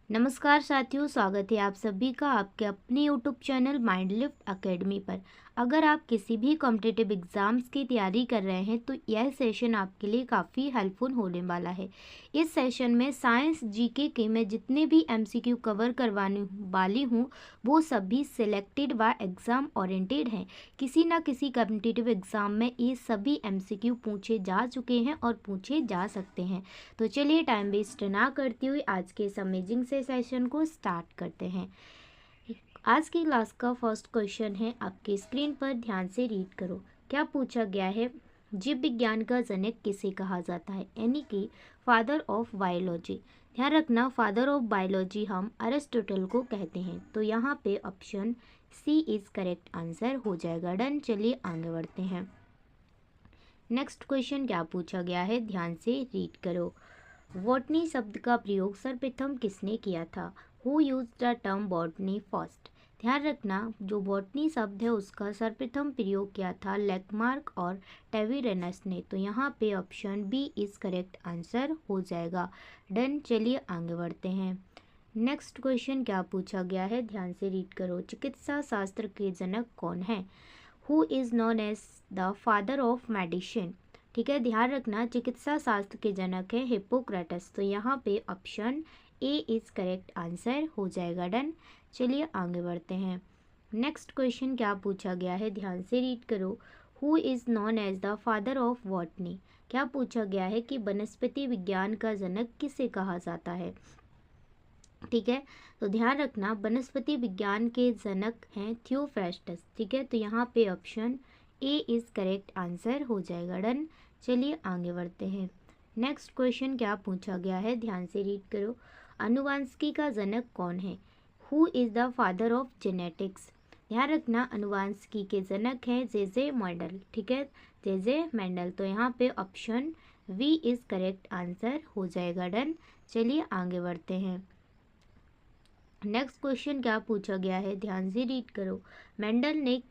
नमस्कार साथियों, स्वागत है आप सभी का आपके अपने YouTube channel mind lift academy पर। अगर आप किसी भी कॉम्पिटिटिव एग्ज़ाम्स की तैयारी कर रहे हैं तो यह सेशन आपके लिए काफ़ी हेल्पफुल होने वाला है। इस सेशन में साइंस जीके के मैं जितने भी एमसीक्यू कवर करवाने वाली हूँ वो सभी सिलेक्टेड व एग्ज़ाम ओरिएंटेड हैं। किसी न किसी कॉम्पिटिटिव एग्ज़ाम में ये सभी एमसीक्यू पूछे जा चुके हैं और पूछे जा सकते हैं। तो चलिए टाइम वेस्ट ना करते हुए आज के इस अमेजिंग से सेशन को स्टार्ट करते हैं। आज की क्लास का फर्स्ट क्वेश्चन है, आपके स्क्रीन पर ध्यान से रीड करो। क्या पूछा गया है? जीव विज्ञान का जनक किसे कहा जाता है, यानी कि फादर ऑफ बायोलॉजी। ध्यान रखना, फादर ऑफ बायोलॉजी हम अरिस्टोटल को कहते हैं। तो यहाँ पे option C is correct answer हो जाएगा। डन, चलिए आगे बढ़ते हैं। नेक्स्ट क्वेश्चन क्या पूछा गया है, ध्यान से रीड करो। बॉटनी शब्द का प्रयोग सर्वप्रथम किसने किया था? Who use the term botany first? ध्यान रखना, जो बॉटनी शब्द है उसका सर्वप्रथम प्रयोग किया था लेकमार्क और टेविरेनस ने। तो यहाँ पे option B is correct answer हो जाएगा। डन, चलिए आगे बढ़ते हैं। नेक्स्ट क्वेश्चन क्या पूछा गया है, ध्यान से रीड करो। चिकित्सा शास्त्र के जनक कौन है? Who is known as the father of medicine? ठीक है, ध्यान रखना, चिकित्सा शास्त्र के जनक है हिप्पोक्रेटस। तो यहाँ पे option A is correct answer हो जाएगा। डन, चलिए आगे बढ़ते हैं। नेक्स्ट क्वेश्चन क्या पूछा गया है, ध्यान से रीड करो। Who is known as the father of botany? क्या पूछा गया है कि वनस्पति विज्ञान का जनक किसे कहा जाता है? ठीक है, तो ध्यान रखना, वनस्पति विज्ञान के जनक हैं थियोफ्रास्टस। ठीक है, तो यहाँ पे option A is correct answer हो जाएगा। डन, चलिए आगे बढ़ते हैं। नेक्स्ट क्वेश्चन क्या पूछा गया है, ध्यान से रीड करो। अनुवांशिकी का जनक कौन है? Who is the father of genetics? ध्यान रखना, अनुवांशिकी के जनक हैं जे मेंडल। ठीक है, जे मेंडल। तो यहाँ पे option B is correct answer हो जाएगा। डन, चलिए आगे बढ़ते हैं। नेक्स्ट क्वेश्चन क्या पूछा गया है, ध्यान से रीड करो। मेंडल ने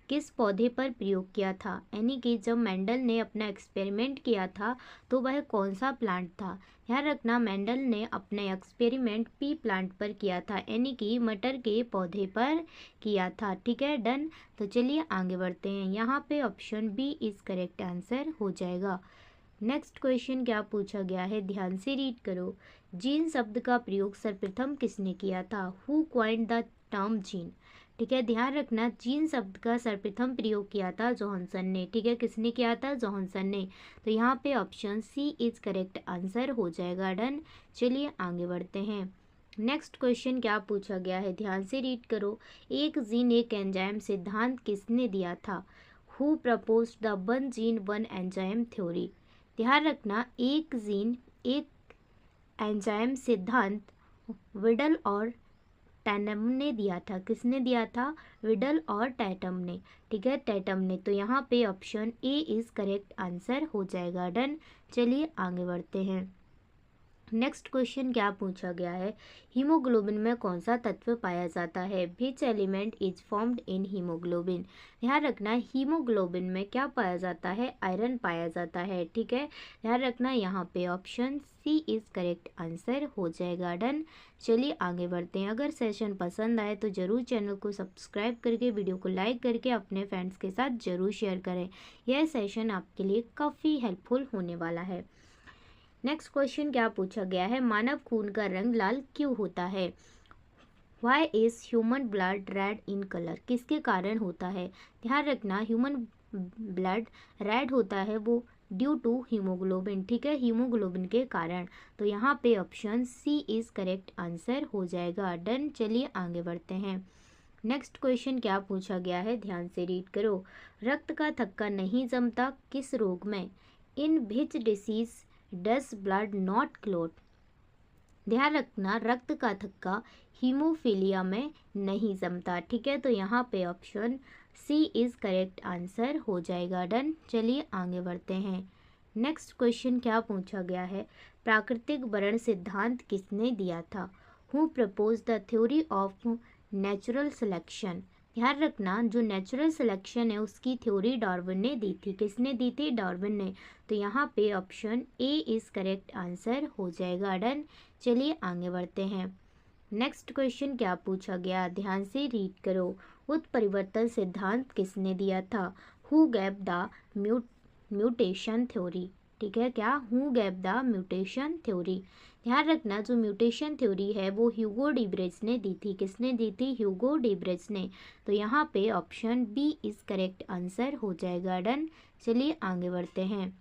किस पौधे पर प्रयोग किया था, यानी कि जब मेंडल ने अपना एक्सपेरिमेंट किया था तो वह कौन सा प्लांट था? ध्यान रखना, मेंडल ने अपने एक्सपेरिमेंट पी प्लांट पर किया था, यानी कि मटर के पौधे पर किया था। ठीक है, डन, तो चलिए आगे बढ़ते हैं। यहाँ पे option B is correct answer हो जाएगा। नेक्स्ट क्वेश्चन क्या पूछा गया है, ध्यान से रीड करो। जीन शब्द का प्रयोग सर्वप्रथम किसने किया था? Who coined the term gene? ठीक है, ध्यान रखना, जीन शब्द का सर्वप्रथम प्रयोग किया था जॉनसन ने। ठीक है, किसने किया था? जॉनसन ने। तो यहाँ पे option C is correct answer हो जाएगा। डन, चलिए आगे बढ़ते हैं। नेक्स्ट क्वेश्चन क्या पूछा गया है, ध्यान से रीड करो। एक जीन एक एंजाइम सिद्धांत किसने दिया था? Who proposed the one gene one enzyme theory? ध्यान रखना, एक जीन एक एंजाइम सिद्धांत विडल और टैटम ने दिया था। किसने दिया था? विडल और टैटम ने। ठीक है, टैटम ने। तो यहाँ पे option A is correct answer हो जाएगा। डन, चलिए आगे बढ़ते हैं। नेक्स्ट क्वेश्चन क्या पूछा गया है, हीमोग्लोबिन में कौन सा तत्व पाया जाता है? Which element is formed in haemoglobin? ध्यान रखना, हीमोग्लोबिन में क्या पाया जाता है? आयरन पाया जाता है। ठीक है, ध्यान रखना, यहाँ पे option C is correct answer हो जाएगा। डन, चलिए आगे बढ़ते हैं। अगर सेशन पसंद आए तो ज़रूर चैनल को सब्सक्राइब करके वीडियो को लाइक करके अपने फ्रेंड्स के साथ ज़रूर शेयर करें। यह सेशन आपके लिए काफ़ी हेल्पफुल होने वाला है। नेक्स्ट क्वेश्चन क्या पूछा गया है, मानव खून का रंग लाल क्यों होता है? Why is human blood red in colour? किसके कारण होता है? ध्यान रखना, ह्यूमन ब्लड रेड होता है वो ड्यू टू हीमोग्लोबिन। ठीक है, हीमोग्लोबिन के कारण। तो यहाँ पे option C is correct answer हो जाएगा। डन, चलिए आगे बढ़ते हैं। नेक्स्ट क्वेश्चन क्या पूछा गया है, ध्यान से रीड करो। रक्त का थक्का नहीं जमता किस रोग में? In which disease does blood not clot? ध्यान रखना, रक्त का थक्का हीमोफीलिया में नहीं जमता। ठीक है, तो यहाँ पे option C is correct answer हो जाएगा। डन, चलिए आगे बढ़ते हैं। नेक्स्ट क्वेश्चन क्या पूछा गया है, प्राकृतिक वर्ण सिद्धांत किसने दिया था? Who proposed the theory of natural selection? ध्यान रखना, जो नेचुरल सिलेक्शन है उसकी थ्योरी डार्विन ने दी थी। किसने दी थी? डार्विन ने। तो यहाँ पे option A is correct answer हो जाएगा। डन, चलिए आगे बढ़ते हैं। नेक्स्ट क्वेश्चन क्या पूछा गया, ध्यान से रीड करो। उत्परिवर्तन सिद्धांत किसने दिया था? Who gave the mutation theory. ठीक है, क्या? Who gave the mutation theory. ध्यान रखना, जो म्यूटेशन थ्योरी है वो ह्यूगो डिब्रेज ने दी थी। किसने दी थी? ह्यूगो डिब्रेज ने। तो यहाँ पे option B is correct answer हो जाएगा। डन। चलिए आगे बढ़ते हैं।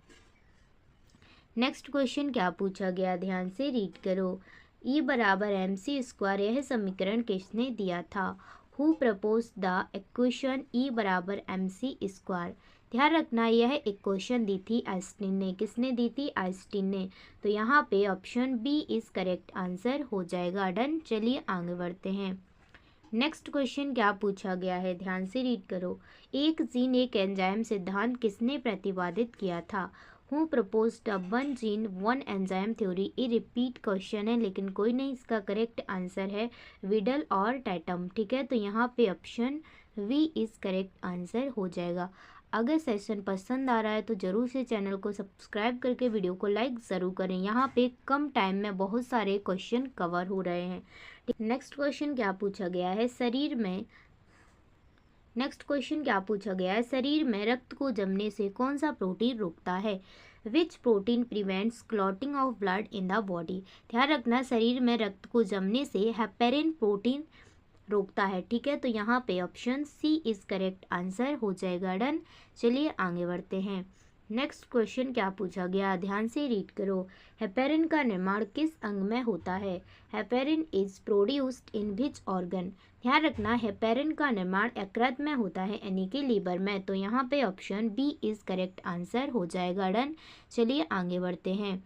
नेक्स्ट क्वेश्चन क्या पूछा गया, ध्यान से रीड करो। E बराबर mc², यह समीकरण किसने दिया था? Who proposed the equation E बराबर mc²। ध्यान रखना, यह इक्वेशन दी थी आइंस्टीन ने। किसने दी थी? आइंस्टीन ने। तो यहाँ पे option B is correct answer हो जाएगा। डन। चलिए आगे बढ़ते हैं। नेक्स्ट क्वेश्चन क्या पूछा गया है, ध्यान से रीड करो। एक जीन एक एंजाइम सिद्धांत किसने प्रतिपादित किया था? Who proposed the one gene one enzyme theory. ये रिपीट क्वेश्चन है लेकिन कोई नहीं, इसका करेक्ट आंसर है विडल और टैटम। ठीक है, तो यहाँ पे option B is correct answer हो जाएगा। अगर सेशन पसंद आ रहा है तो ज़रूर से चैनल को सब्सक्राइब करके वीडियो को लाइक ज़रूर करें। यहाँ पे कम टाइम में बहुत सारे क्वेश्चन कवर हो रहे हैं। नेक्स्ट क्वेश्चन क्या पूछा गया है, शरीर में रक्त को जमने से कौन सा प्रोटीन रोकता है? विच protein prevents clotting of blood in the body. ध्यान रखना, शरीर में रक्त को जमने से हेपेरिन प्रोटीन रोकता है। ठीक है, तो यहाँ पे option C is correct answer हो जाएगा। डन। चलिए आगे बढ़ते हैं। नेक्स्ट क्वेश्चन क्या पूछा गया, ध्यान से रीड करो। हेपेरिन का निर्माण किस अंग में होता है? Heparin is produced in which organ. ध्यान रखना, हेपेरिन का निर्माण यकृत में होता है, यानी कि लीवर में। तो यहाँ पे option B is correct answer हो जाएगा। डन। चलिए आगे बढ़ते हैं।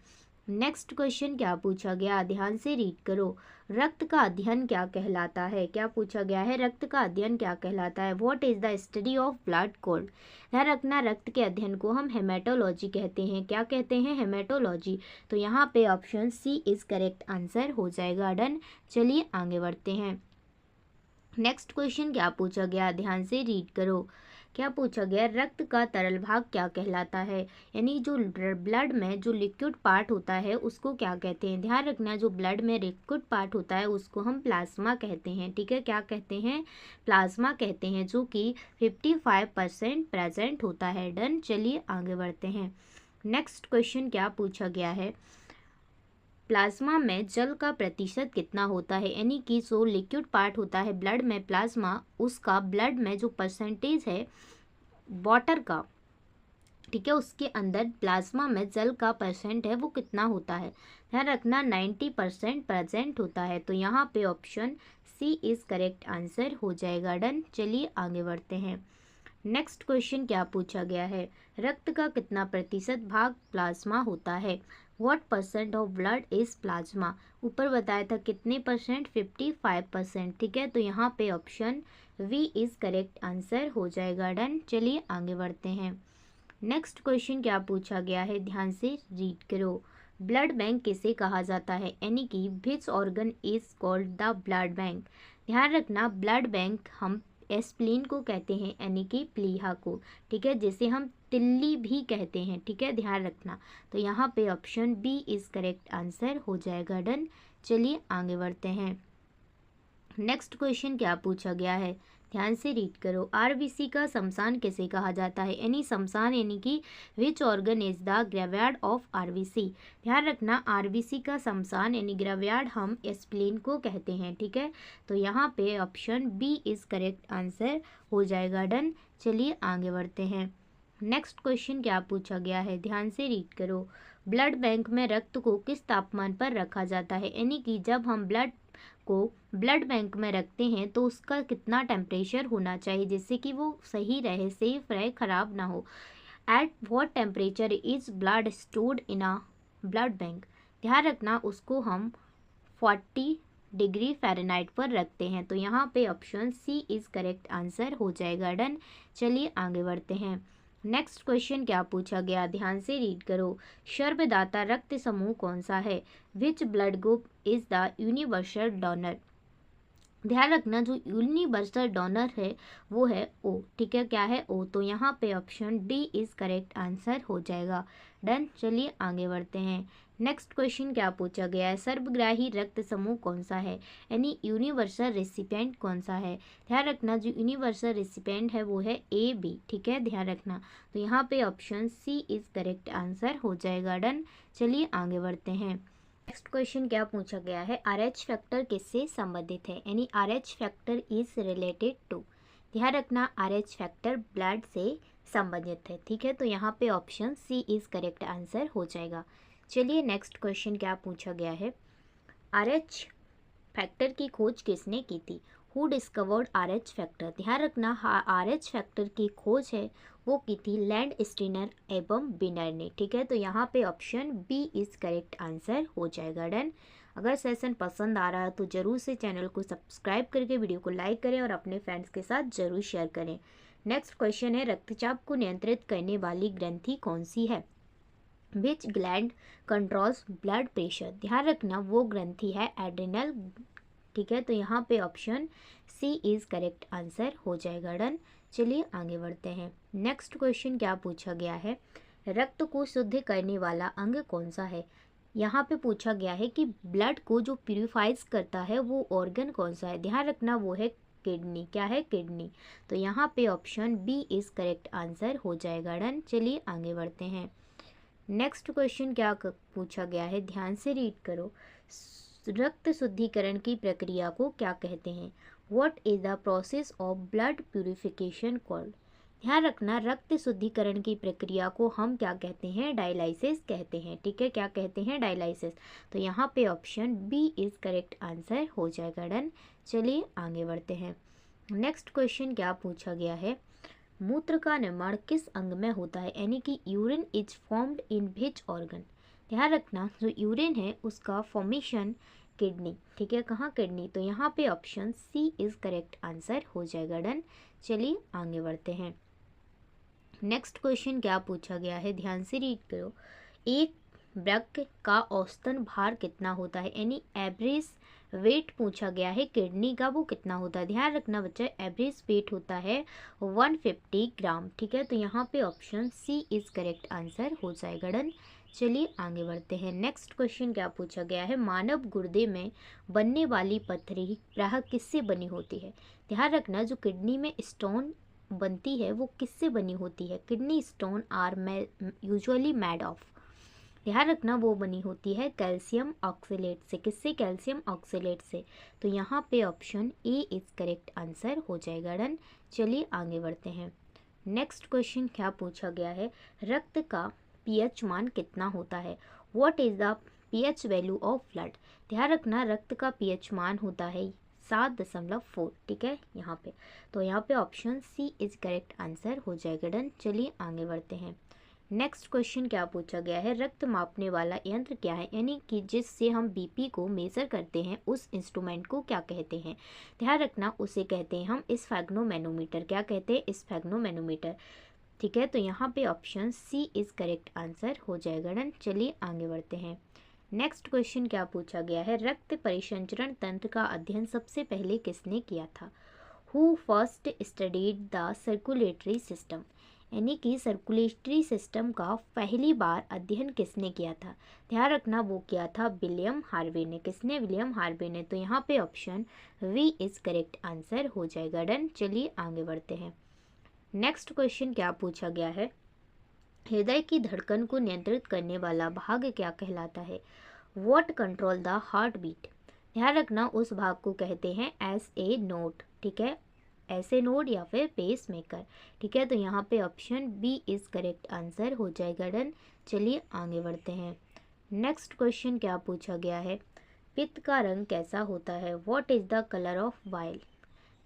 नेक्स्ट क्वेश्चन क्या पूछा गया, ध्यान से रीड करो। रक्त का अध्ययन क्या कहलाता है? क्या पूछा गया है, रक्त का अध्ययन क्या कहलाता है? What is the study of blood cold. ध्यान रखना, रक्त के अध्ययन को हम हेमेटोलॉजी कहते हैं। क्या कहते हैं? हेमेटोलॉजी। तो यहाँ पे option C is correct answer हो जाएगा। डन। चलिए आगे बढ़ते हैं। नेक्स्ट क्वेश्चन क्या पूछा गया, ध्यान से रीड करो। क्या पूछा गया, रक्त का तरल भाग क्या कहलाता है? यानी जो ब्लड में जो लिक्विड पार्ट होता है उसको क्या कहते हैं? ध्यान रखना, जो ब्लड में लिक्विड पार्ट होता है उसको हम प्लाज्मा कहते हैं। ठीक है, क्या कहते हैं? प्लाज्मा कहते हैं, जो कि 55% प्रेजेंट होता है। डन। चलिए आगे बढ़ते हैं। नेक्स्ट क्वेश्चन क्या पूछा गया है, प्लाज्मा में जल का प्रतिशत कितना होता है? यानी कि जो लिक्विड पार्ट होता है ब्लड में प्लाज्मा, उसका ब्लड में जो परसेंटेज है वाटर का, ठीक है, उसके अंदर प्लाज्मा में जल का परसेंट है वो कितना होता है? ध्यान रखना, 90% प्रेजेंट होता है। तो यहाँ पे option C is correct answer हो जाएगा। डन। चलिए आगे बढ़ते हैं। नेक्स्ट क्वेश्चन क्या पूछा गया है, रक्त का कितना प्रतिशत भाग प्लाज्मा होता है? What percent of blood is plasma. ऊपर बताया था कितने परसेंट? 55%। ठीक है, तो यहाँ पे option B is correct answer हो जाएगा। डन। चलिए आगे बढ़ते हैं। नेक्स्ट क्वेश्चन क्या पूछा गया है, ध्यान से रीड करो। ब्लड बैंक किसे कहा जाता है? यानी कि which organ is called the blood bank. ध्यान रखना, ब्लड बैंक हम स्प्लीन को कहते हैं, यानी कि प्लीहा को। ठीक है, जिसे हम तिल्ली भी कहते हैं। ठीक है, ध्यान रखना। तो यहाँ पे option B is correct answer हो जाएगा। डन। चलिए आगे बढ़ते हैं। नेक्स्ट क्वेश्चन क्या पूछा गया है, ध्यान से रीड करो। आरबीसी का शमशान किसे कहा जाता है? यानी शमशान यानी कि which organ is the graveyard of RBC. ध्यान रखना, आरबीसी का शमशान यानी ग्रेवयार्ड हम स्प्लीन को कहते हैं। ठीक है, तो यहाँ पे option B is correct answer हो जाएगा। डन। चलिए आगे बढ़ते हैं। नेक्स्ट क्वेश्चन क्या पूछा गया है, ध्यान से रीड करो। ब्लड बैंक में रक्त को किस तापमान पर रखा जाता है? यानी कि जब हम ब्लड को ब्लड बैंक में रखते हैं तो उसका कितना टेम्परेचर होना चाहिए जिससे कि वो सही रहे, सेफ रहे, खराब ना हो। At what temperature is blood stored in a blood bank. ध्यान रखना, उसको हम 40 डिग्री फ़ारेनहाइट पर रखते हैं। तो यहाँ पे option C is correct answer हो जाएगा। डन। चलिए आगे बढ़ते हैं। नेक्स्ट क्वेश्चन क्या पूछा गया, ध्यान से रीड करो। सर्वदाता रक्त समूह कौन सा है? Which blood group is the universal donor. ध्यान रखना जो यूनिवर्सल डोनर है वो है ओ, ठीक है, क्या है ओ, तो यहाँ पे option D is correct answer हो जाएगा। डन, चलिए आगे बढ़ते हैं। नेक्स्ट क्वेश्चन क्या पूछा गया है, सर्वग्राही रक्त समूह कौन सा है, यानी यूनिवर्सल रेसिपिएंट कौन सा है। ध्यान रखना जो यूनिवर्सल रेसिपिएंट है वो है ए बी, ठीक है, ध्यान रखना, तो यहाँ पे option C is correct answer हो जाएगा। डन, चलिए आगे बढ़ते हैं। नेक्स्ट क्वेश्चन क्या पूछा गया है, RH फैक्टर किससे संबंधित है, यानी RH factor is related to. ध्यान रखना RH फैक्टर ब्लड से संबंधित है, ठीक है, तो यहाँ पे option C is correct answer हो जाएगा। चलिए नेक्स्ट क्वेश्चन क्या पूछा गया है, RH फैक्टर की खोज किसने की थी, हु डिस्कवर्ड RH फैक्टर। ध्यान रखना RH फैक्टर की खोज है वो की थी लैंड स्टीनर एवं बिनर ने, ठीक है, तो यहाँ पे option B is correct answer हो जाएगा। डन, अगर सेशन पसंद आ रहा है तो ज़रूर से चैनल को सब्सक्राइब करके वीडियो को लाइक करें और अपने फ्रेंड्स के साथ ज़रूर शेयर करें। नेक्स्ट क्वेश्चन है, रक्तचाप को नियंत्रित करने वाली ग्रंथि कौन सी है, विच ग्लैंड कंट्रोल्स ब्लड प्रेशर। ध्यान रखना वो ग्रंथि है एड्रिनल, ठीक है, तो यहाँ पे option C is correct answer हो जाएगा। डन, चलिए आगे बढ़ते हैं। नेक्स्ट क्वेश्चन क्या पूछा गया है, रक्त को शुद्ध करने वाला अंग कौन सा है। यहाँ पे पूछा गया है कि ब्लड को जो प्यूरिफाइज करता है वो ऑर्गन कौन सा है। ध्यान रखना वो है किडनी, क्या है, किडनी, तो यहाँ पे option B is correct answer हो जाएगा। डन, चलिए आगे बढ़ते हैं। नेक्स्ट क्वेश्चन क्या पूछा गया है, ध्यान से रीड करो, रक्त शुद्धिकरण की प्रक्रिया को क्या कहते हैं, what is the process of blood purification called. ध्यान रखना रक्त शुद्धिकरण की प्रक्रिया को हम क्या कहते हैं, डायलाइसिस कहते हैं, ठीक है, क्या कहते हैं, डायलाइसिस, तो यहाँ पे option B is correct answer हो जाएगा। डन, चलिए आगे बढ़ते हैं। नेक्स्ट क्वेश्चन क्या पूछा गया है, मूत्र का निर्माण किस अंग में होता है, यानी कि urine is formed in which organ. ध्यान रखना जो यूरिन है उसका फॉर्मेशन किडनी, ठीक है, कहाँ, किडनी, तो यहाँ पे option C is correct answer हो जाएगा। डन, चलिए आगे बढ़ते हैं। नेक्स्ट क्वेश्चन क्या पूछा गया है, ध्यान से रीड करो, एक वृक्क का औसतन भार कितना होता है, यानी एवरेज वेट पूछा गया है किडनी का, वो कितना होता है। ध्यान रखना बच्चा एवरेज वेट होता है 150 ग्राम, ठीक है, तो यहाँ पे option C is correct answer हो जाएगा। डन, चलिए आगे बढ़ते हैं। नेक्स्ट क्वेश्चन क्या पूछा गया है, मानव गुर्दे में बनने वाली पथरी प्रायः किससे बनी होती है। ध्यान रखना जो किडनी में स्टोन बनती है वो किससे बनी होती है, kidney stone are usually made of. ध्यान रखना वो बनी होती है कैल्शियम ऑक्सलेट से, किससे, कैल्शियम ऑक्सलेट से, तो यहाँ पे option A is correct answer हो जाएगा। डन, चलिए आगे बढ़ते हैं। नेक्स्ट क्वेश्चन क्या पूछा गया है, रक्त का पीएच मान कितना होता है, what is the pH value of blood. ध्यान रखना रक्त का पीएच मान होता है 7.4, ठीक है, यहाँ पे, तो यहाँ पे option C is correct answer हो जाएगा। डन, चलिए आगे बढ़ते हैं। नेक्स्ट क्वेश्चन क्या पूछा गया है, रक्त मापने वाला यंत्र क्या है, यानी कि जिससे हम बीपी को मेजर करते हैं उस इंस्ट्रूमेंट को क्या कहते हैं। ध्यान रखना उसे कहते हैं हम स्फेग्नोमैनोमीटर, क्या कहते हैं, स्फेग्नोमैनोमीटर, ठीक है, तो यहाँ पे option C is correct answer हो जाएगा। डन, चलिए आगे बढ़ते हैं। नेक्स्ट क्वेश्चन क्या पूछा गया है, रक्त परिसंचरण तंत्र का अध्ययन सबसे पहले किसने किया था, who first studied the circulatory system, यानी कि सर्कुलेटरी सिस्टम का पहली बार अध्ययन किसने किया था। ध्यान रखना वो किया था विलियम हार्वे ने, किसने, विलियम हार्वे ने, तो यहाँ पे option B is correct answer हो जाएगा। डन, चलिए आगे बढ़ते हैं। नेक्स्ट क्वेश्चन क्या पूछा गया है, हृदय की धड़कन को नियंत्रित करने वाला भाग क्या कहलाता है, what control the heart beat. ध्यान रखना उस भाग को कहते हैं एस ए नोड, ठीक है, ऐसे नोड या फिर पेस मेकर, ठीक है, तो यहाँ पे option B is correct answer हो जाएगा। डन, चलिए आगे बढ़ते हैं। नेक्स्ट क्वेश्चन क्या पूछा गया है, पित्त का रंग कैसा होता है, what is the colour of while.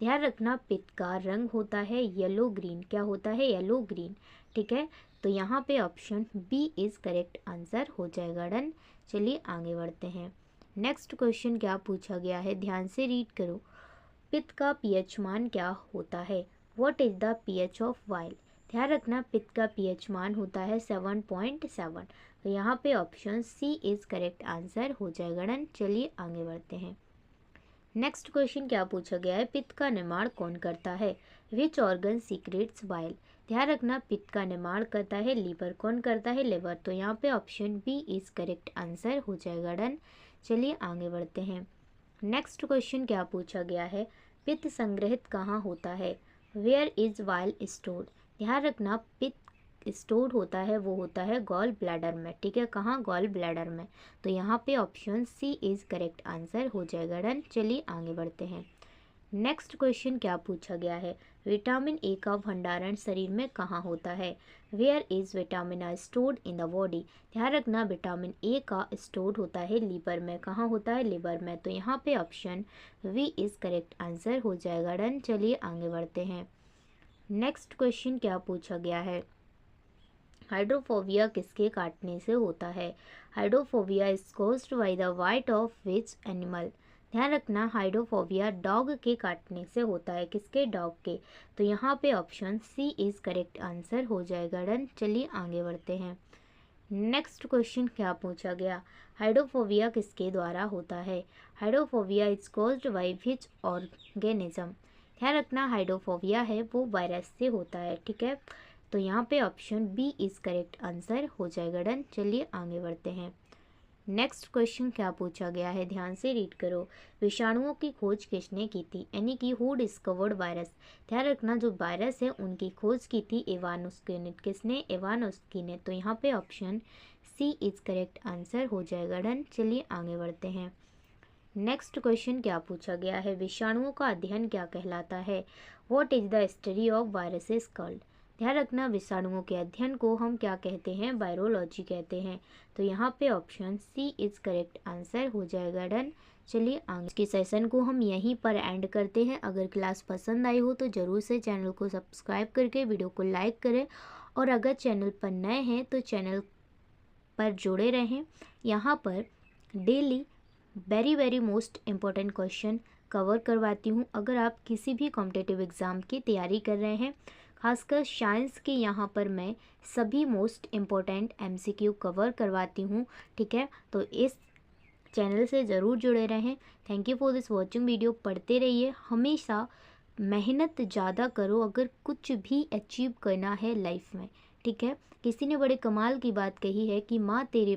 ध्यान रखना पित्त का रंग होता है येलो ग्रीन, क्या होता है, येलो ग्रीन, ठीक है, तो यहाँ पे option B is correct answer हो जाएगा। डन, चलिए आगे बढ़ते हैं। नेक्स्ट क्वेश्चन क्या पूछा गया है, ध्यान से रीड करो, पित्त का पीएच मान क्या होता है, what is the pH of while. ध्यान रखना पित्त का पीएच मान होता है 7.7, तो यहाँ पे option C is correct answer हो जाएगा। डन, चलिए आगे बढ़ते हैं। नेक्स्ट क्वेश्चन क्या पूछा गया है, पित्त का निर्माण कौन करता है? Which organ secrets bile? ध्यान रखना, पित्त का निर्माण करता है लीवर। कौन करता है? लिवर। तो यहाँ पे option B is correct answer हो जाएगा। डन। चलिए आगे बढ़ते हैं। नेक्स्ट क्वेश्चन क्या पूछा गया है, पित्त संग्रहित कहाँ होता है? Where is bile stored? ध्यान रखना, पित्त स्टोर्ड होता है वो होता है गॉल ब्लैडर में। ठीक है, कहाँ? गॉल ब्लैडर में। तो यहाँ पे option C is correct answer हो जाएगा। डन। चलिए आगे बढ़ते हैं। नेक्स्ट क्वेश्चन क्या पूछा गया है, विटामिन ए का भंडारण शरीर में कहाँ होता है? Where is vitamin A stored in the body? ध्यान रखना, विटामिन ए का स्टोर्ड होता है लीवर में। कहाँ होता है? लिवर में। तो यहाँ पे option B is correct answer हो जाएगा। डन। चलिए आगे बढ़ते हैं। नेक्स्ट क्वेश्चन क्या पूछा गया है, हाइड्रोफोबिया किसके काटने से होता है? Hydrophobia is caused by the bite of which animal? ध्यान रखना, हाइड्रोफोबिया डॉग के काटने से होता है। किसके? डॉग के। तो यहाँ पे option C is correct answer हो जाएगा। डन। चलिए आगे बढ़ते हैं। नेक्स्ट क्वेश्चन क्या पूछा गया, हाइड्रोफोबिया किसके द्वारा होता है? Hydrophobia is caused by which organism? ध्यान रखना, हाइड्रोफोबिया है वो वायरस से होता है। ठीक है, तो यहाँ पे option B is correct answer हो जाएगा। डन। चलिए आगे बढ़ते हैं। नेक्स्ट क्वेश्चन क्या पूछा गया है, ध्यान से रीड करो। विषाणुओं की खोज किसने की थी? यानी कि हु डिस्कवर्ड वायरस? ध्यान रखना, जो वायरस है उनकी खोज की थी इवानोस्की ने। किसने? इवानोस्की ने। तो यहाँ पे option C is correct answer हो जाएगा। डन। चलिए आगे बढ़ते हैं। नेक्स्ट क्वेश्चन क्या पूछा गया है, विषाणुओं का अध्ययन क्या कहलाता है? What is the study of viruses called? ध्यान रखना, विषाणुओं के अध्ययन को हम क्या कहते हैं? वायरोलॉजी कहते हैं। तो यहाँ पे option C is correct answer हो जाएगा। डन। चलिए आगे की सेशन को हम यहीं पर एंड करते हैं। अगर क्लास पसंद आई हो तो ज़रूर से चैनल को सब्सक्राइब करके वीडियो को लाइक करें, और अगर चैनल पर नए हैं तो चैनल पर जुड़े रहें। यहाँ पर daily very most important question cover करवाती हूँ। अगर आप किसी भी कॉम्पिटिटिव एग्ज़ाम की तैयारी कर रहे हैं, खासकर साइंस के, यहाँ पर मैं सभी मोस्ट इम्पोर्टेंट एमसीक्यू कवर करवाती हूँ। ठीक है, तो इस चैनल से ज़रूर जुड़े रहें। Thank you for this watching video. पढ़ते रहिए, हमेशा मेहनत ज़्यादा करो अगर कुछ भी अचीव करना है लाइफ में। ठीक है, किसी ने बड़े कमाल की बात कही है कि माँ तेरे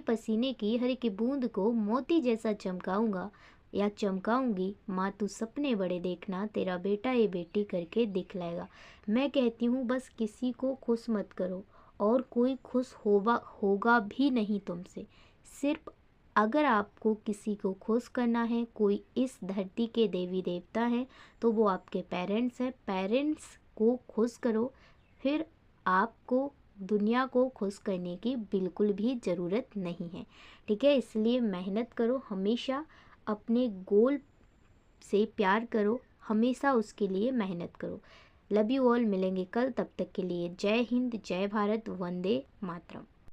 पसीने की हर एक बूंद को मोती जैसा चमकाऊंगा या चमकाऊंगी। माँ तू सपने बड़े देखना, तेरा बेटा ये बेटी करके दिखलाएगा। मैं कहती हूँ बस किसी को खुश मत करो, और कोई खुश होगा भी नहीं तुमसे। सिर्फ अगर आपको किसी को खुश करना है, कोई इस धरती के देवी देवता हैं, तो वो आपके पेरेंट्स हैं। पेरेंट्स को खुश करो, फिर आपको दुनिया को खुश करने की बिल्कुल भी ज़रूरत नहीं है। ठीक है, इसलिए मेहनत करो, हमेशा अपने गोल से प्यार करो, हमेशा उसके लिए मेहनत करो। Love you all. मिलेंगे कल, तब तक के लिए जय हिंद, जय भारत, वंदे मातरम।